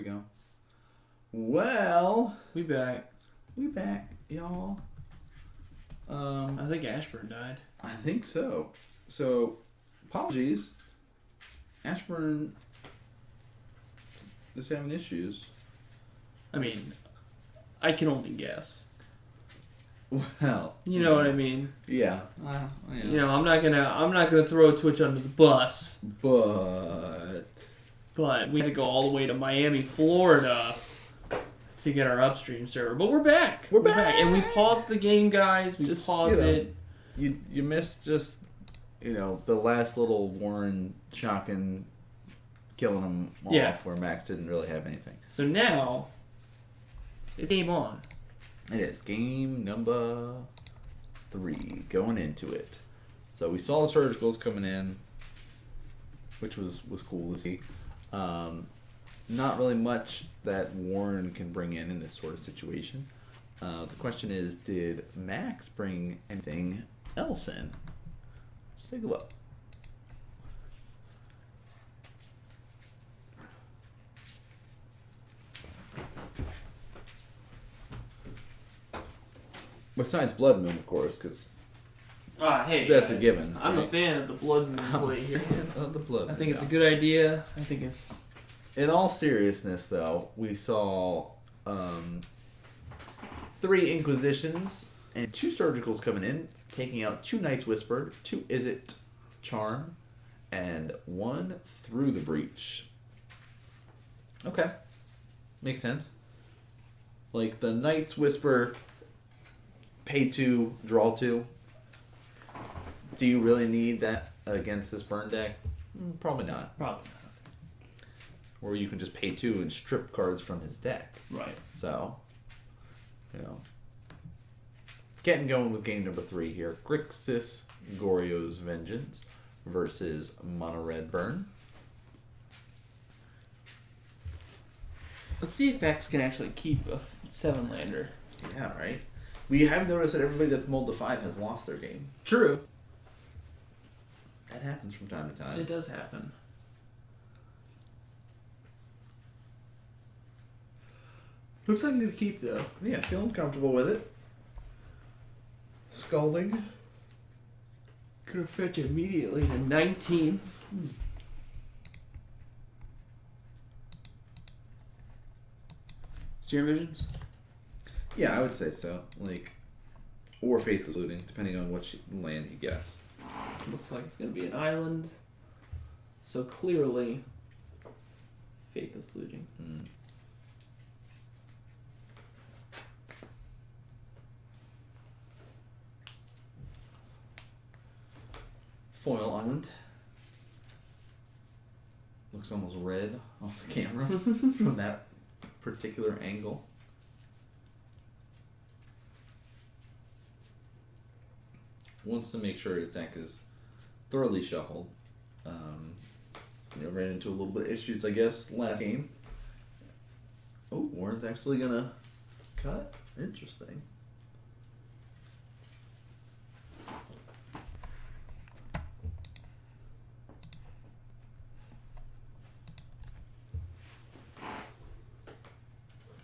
we go. Well, We back, y'all. I think Ashburn died. I think so. So, apologies. Ashburn is having issues. I mean, I can only guess. Well, You know what I mean? Yeah. You know, I'm not gonna throw Twitch under the bus. But we had to go all the way to Miami, Florida, to get our upstream server. But we're back. We're back. And we paused the game, guys. We just paused it. You missed just the last little Warren shocking killing him off where Max didn't really have anything. So now it's game on. It is game number 3 going into it. So we saw the surgicals coming in, which was cool to see. Not really much that Warren can bring in this sort of situation. The question is, did Max bring anything else in? Let's take a look. Besides Blood Moon, of course, because hey, that's a given. I'm right? a fan of the Blood Moon play here. Of the Blood Moon, I think it's a good idea. I think it's... In all seriousness, though, we saw 3 Inquisitions and 2 Surgicals coming in, taking out 2 Knights Whispered, 2 Izzet Charm, and 1 Through the Breach. Okay. Makes sense. Like, the Knights Whisper, pay 2, draw 2. Do you really need that against this burn deck? Probably not. Probably not. Or you can just pay 2 and strip cards from his deck. Right. So, getting going with game number 3 here. Grixis Goryos Vengeance versus Mono Red Burn. Let's see if Max can actually keep a 7-lander. Yeah, right. We have noticed that everybody that's mulled to 5 has lost their game. True. That happens from time to time. It does happen. Looks like he's gonna keep though. Yeah, feeling comfortable with it. Scalding. Gonna fetch immediately to 19. Serum Visions? Yeah, I would say so. Or Faceless Looting, depending on which land he gets. Looks like it's gonna be an island. So clearly, Faithless Looting. Foil Island. Looks almost red off the camera from that particular angle. Wants to make sure his deck is thoroughly shuffled. Ran into a little bit of issues, I guess, last game. Oh, Warren's actually gonna cut? Interesting.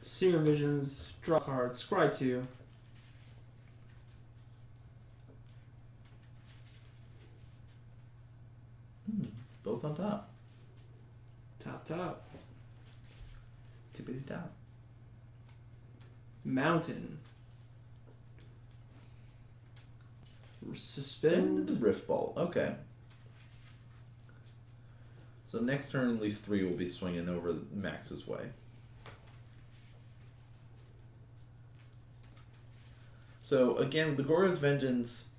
Serum Visions, draw card, scry 2. Both on top. Top. Tippity top. Mountain. Into Suspend. the Rift Bolt. Okay. So next turn, at least 3 will be swinging over Max's way. So again, the Goryos Vengeance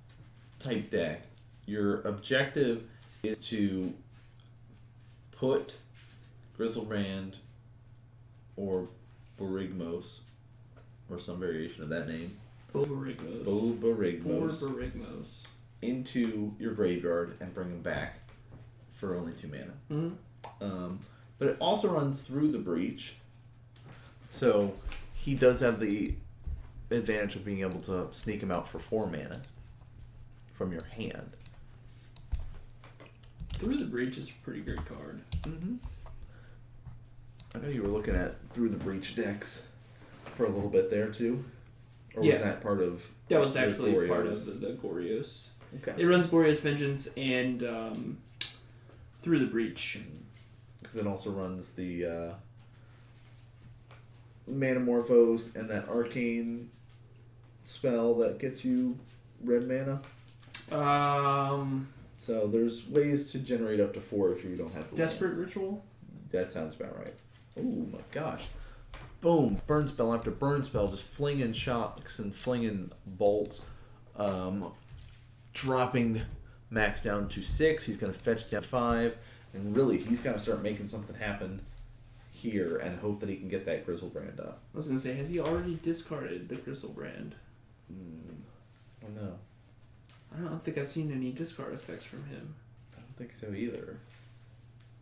type deck, your objective is to put Grizzlebrand or Borigmos, or some variation of that name, Borigmos, into your graveyard and bring them back for only 2 mana. But it also runs through the breach, so he does have the advantage of being able to sneak him out for 4 mana from your hand. Through the Breach is a pretty great card. I know you were looking at Through the Breach decks for a little bit there too. Or was that part of... That was actually part of the Goryos. Okay. It runs Goryos Vengeance and Through the Breach. Because it also runs the Manamorphose and that Arcane spell that gets you red mana. So there's ways to generate up to 4 if you don't have the Desperate lands. Ritual? That sounds about right. Oh my gosh. Boom. Burn spell after burn spell. Just flinging shocks and flinging bolts. Dropping Max down to 6. He's going to fetch down 5. And really, he's got to start making something happen here and hope that he can get that Grizzlebrand up. I was going to say, has he already discarded the Grizzlebrand? I don't know. I don't think I've seen any discard effects from him. I don't think so either.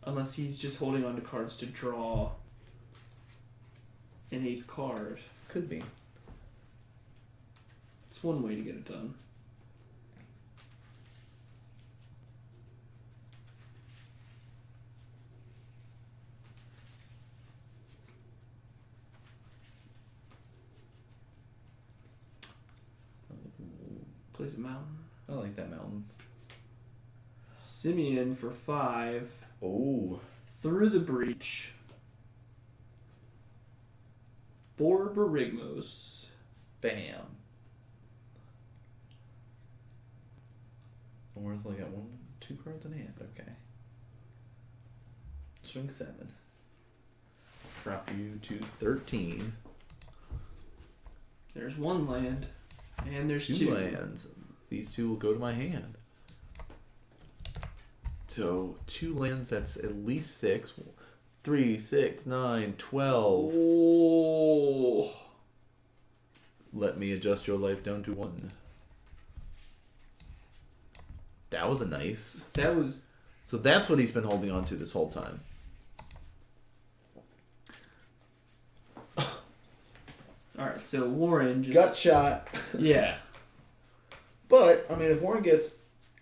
Unless he's just holding on to cards to draw an 8th card. Could be. It's one way to get it done. Plays a mountain. I like that mountain. Simeon for 5. Oh. Through the Breach. Borborygmos. Bam. Where's like got 2 cards in hand. Okay. Swing 7. Drop you to 13. There's 1 land. And there's 2 2 lands. These 2 will go to my hand. So 2 lands, that's at least 6. 3, 6, 9, 12. Oh. Let me adjust your life down to 1. That was a nice. That was... So that's what he's been holding on to this whole time. Alright, so Warren just... Gut shot. Yeah. But, I mean, if Warren gets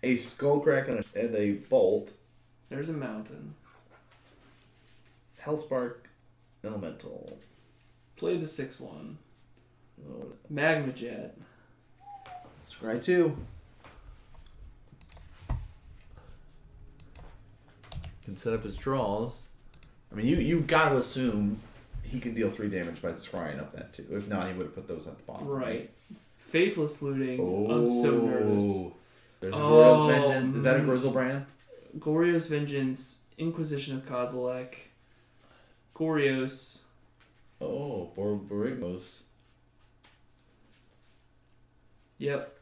a Skullcrack and a Bolt... There's a mountain. Hellspark Elemental. Play the 6-1. Oh, Magma Jet. Scry 2. Can set up his draws. I mean, you've got to assume he can deal 3 damage by scrying up that 2. If not, he would have put those at the bottom. Right. Faithless Looting. Oh, I'm so nervous. There's a Goryos Vengeance. Is that a Grizzlebrand? Goryos Vengeance. Inquisition of Kozilek. Goryos. Oh, Borborygmos. Yep.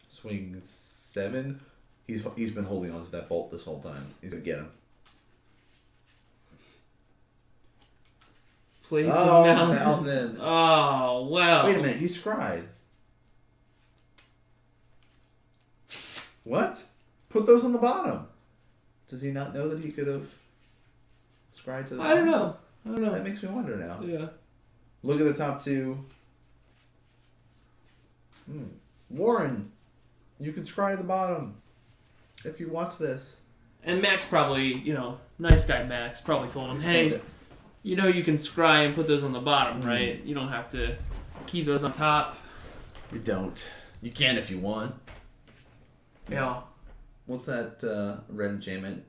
Swing 7. He's been holding on to that bolt this whole time. He's gonna get him. Plays a mountain. Mountain. Oh, wow. Wait a minute, he scryed. What? Put those on the bottom. Does he not know that he could have scryed to the I don't bottom? know. That makes me wonder now. Yeah. Look at the top 2. Warren, you can scry at the bottom if you watch this. And Max probably, nice guy Max, probably told him, hey, you know you can scry and put those on the bottom, right? You don't have to keep those on top. You don't. You can if you want. Yeah. What's that red enchantment?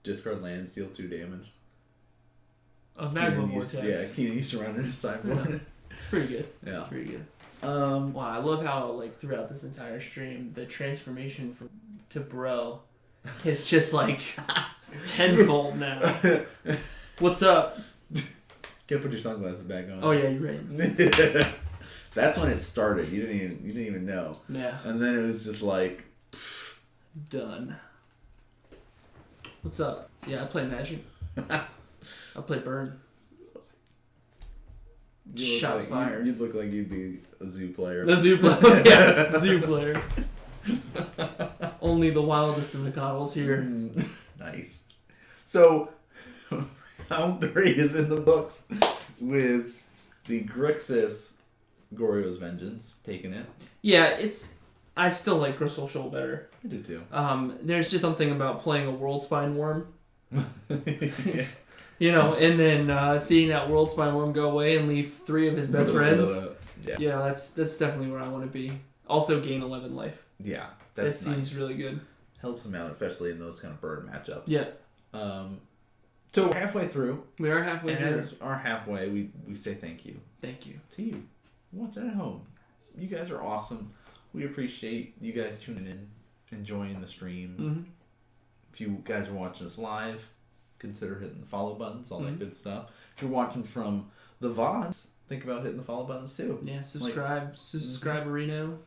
Discard lands, deal 2 damage. A Magma Vortex. Keenan used to run in his sideboard. Yeah. It's pretty good. Yeah. It's pretty good. Wow, I love how, throughout this entire stream, the transformation to Bro is just, tenfold now. What's up? Can't put your sunglasses back on. Oh, yeah, you're right. That's when it started. You didn't even know. Yeah. And then it was just like... Done. What's up? Yeah, I play Magic. I play Burn. Shots fired. You'd look like you'd be a zoo player. The zoo player. Yeah, zoo player. Only the wildest of the coddles here. Nice. So, round 3 is in the books with the Grixis Goryos Vengeance taking it. Yeah, I still like Crystal Shoal better. I do too. There's just something about playing a World Spine Worm. Yeah. And then seeing that World's My Worm go away and leave 3 of his best friends. Yeah, that's definitely where I want to be. Also gain 11 life. Yeah, that seems really good. Helps him out, especially in those kind of bird matchups. Yeah. So we're halfway through. We are halfway through. As our halfway, we say thank you. Thank you. To you. Watching at home. You guys are awesome. We appreciate you guys tuning in, enjoying the stream. Mm-hmm. If you guys are watching us live, consider hitting the follow buttons, all that good stuff. If you're watching from the VODs, think about hitting the follow buttons too. Yeah, subscribe, Reno.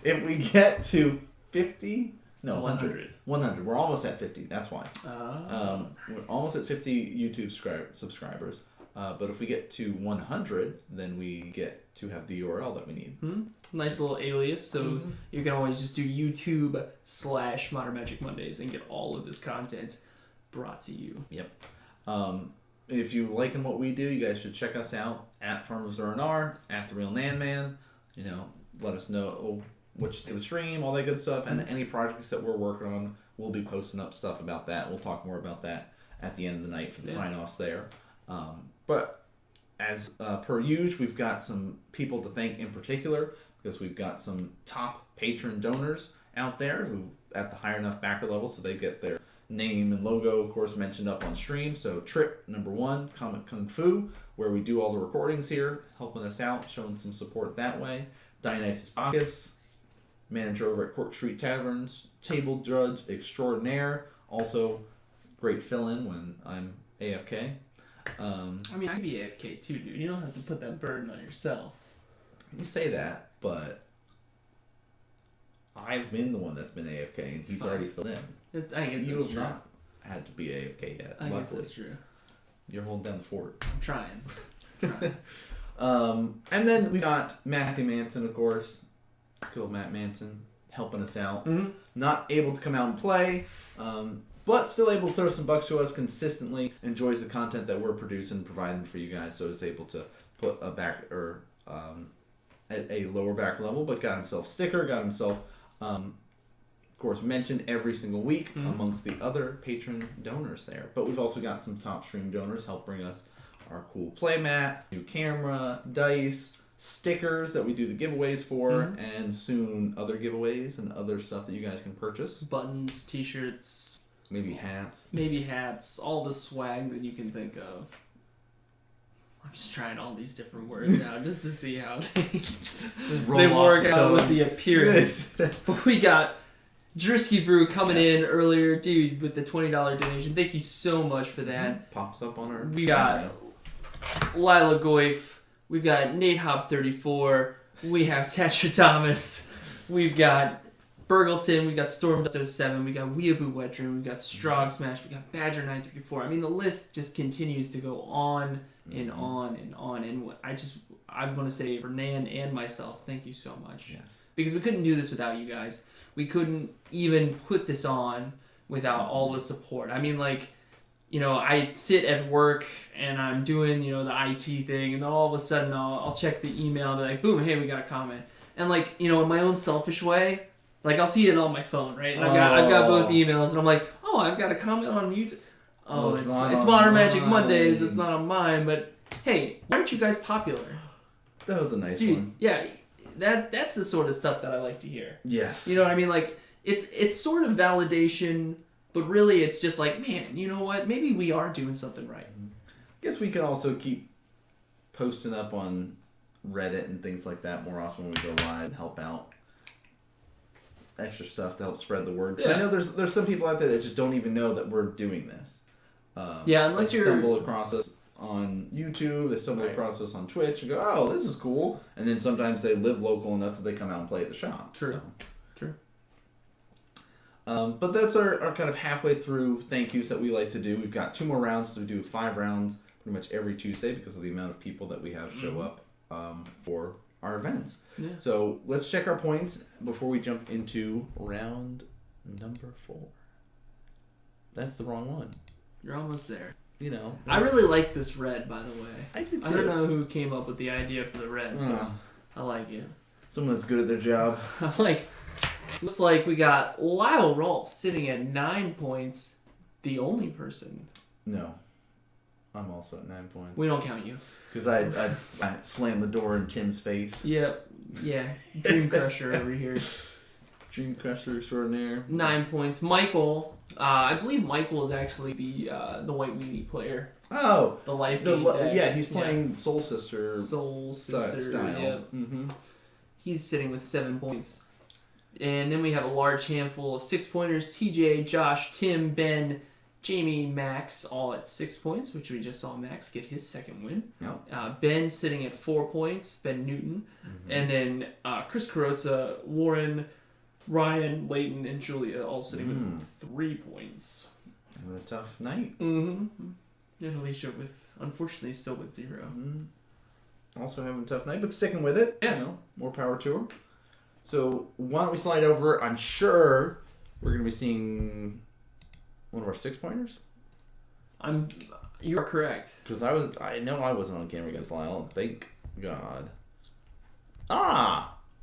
If we get to 50, no, 100. 100. We're almost at 50. That's why. We're almost at 50 YouTube subscribers. But if we get to 100, then we get to have the URL that we need. Nice little alias. So you can always just do YouTube/Modern Magic Mondays and get all of this content brought to you. Yep. If you liking what we do, you guys should check us out at FarmersRNR, at The Real Nan Man. Let us know what you think of the stream, all that good stuff, and any projects that we're working on. We'll be posting up stuff about that. We'll talk more about that at the end of the night for the sign-offs there. But as per usual, we've got some people to thank in particular because we've got some top patron donors out there who at the higher enough backer level, so they get their name and logo, of course, mentioned up on stream. So Trip #1, Comic Kung Fu, where we do all the recordings here, helping us out, showing some support that way. Dionysus Bacchus, manager over at Cork Street Taverns, table judge extraordinaire, also great fill-in when I'm AFK. I could be AFK too, dude. You don't have to put that burden on yourself. You say that, but I've been the one that's been AFK, and he's already filled in. I guess you that's have true. not had to be AFK yet. I guess that's true. You're holding down the fort. I'm trying. And then we got Matthew Manson, of course. Good old Matt Manson helping us out. Not able to come out and play, but still able to throw some bucks to us consistently. Enjoys the content that we're producing and providing for you guys, so is able to put a back or at a lower back level, but got himself sticker, got himself of course mentioned every single week amongst the other patron donors there. But we've also got some top stream donors help bring us our cool playmat, new camera, dice, stickers that we do the giveaways for, and soon other giveaways and other stuff that you guys can purchase. Buttons, t-shirts. Maybe hats. All the swag that you can think of. I'm just trying all these different words now just to see how they work out with the appearance. But we got Drisky Brew coming in earlier, dude, with the $20 donation. Thank you so much for that. Pops up on our... We got Lila Goif. We've got Nate Hop 34. We have Tetra Thomas. We've got Burgleton. We've got Storm 07. We got Weeaboo Wet Dream. We've got Strong Smash. We got Badger 934. I mean, the list just continues to go on and on and on. And I want to say for Nan and myself, thank you so much. Yes. Because we couldn't do this without you guys. We couldn't even put this on without all the support. I mean, I sit at work and I'm doing, the IT thing, and then all of a sudden I'll check the email and be like, boom, hey, we got a comment. And in my own selfish way, I'll see it on my phone, right? And I've got both emails, and I'm like, oh, I've got a comment on YouTube. Oh, it's Modern Magic Mondays. It's not on mine, but hey, why aren't you guys popular? That was a nice one. Yeah, that's the sort of stuff that I like to hear. Yes. You know what I mean? It's sort of validation, but really it's just man, you know what? Maybe we are doing something right. Guess we can also keep posting up on Reddit and things like that more often when we go live and help out. Extra stuff to help spread the word. I know there's some people out there that just don't even know that we're doing this. Unless they stumble across us on YouTube, they stumble across us on Twitch and go, oh, this is cool. And then sometimes they live local enough that they come out and play at the shop. True. But that's our kind of halfway through thank yous that we like to do. We've got 2 more rounds, so we do 5 rounds pretty much every Tuesday because of the amount of people that we have show up for our events. Yeah. So let's check our points before we jump into round number 4. That's the wrong one. You're almost there. I really like this red, by the way. I do too. I don't know who came up with the idea for the red. I like it. Someone that's good at their job. Looks like we got Lyle Rolfe sitting at 9 points. the only person. No. I'm also at 9 points. We don't count you. Because I slammed the door in Tim's face. Yep. Yeah. Dream Crusher over here. Dream Crusher extraordinaire. 9 points. Michael. I believe Michael is actually the White Weenie player. Oh. The life yeah, he's playing Soul Sister. Soul Sister. Style. Yep. Mm-hmm. He's sitting with 7 points. And then we have a large handful of 6-pointers. TJ, Josh, Tim, Ben, Jamie, Max, all at 6 points, which we just saw Max get his second win. Yep. Ben sitting at 4 points, Ben Newton. Mm-hmm. And then Chris Carrozza, Warren, Ryan, Layton, and Julia all sitting with 3 points. Having a tough night. Mm-hmm. And Alicia unfortunately still with 0. Mm-hmm. Also having a tough night, but sticking with it. Yeah. You know, more power to her. So why don't we slide over? I'm sure we're going to be seeing one of our 6-pointers. You are correct. Because I know I wasn't on camera against Lyle. Thank God. Ah!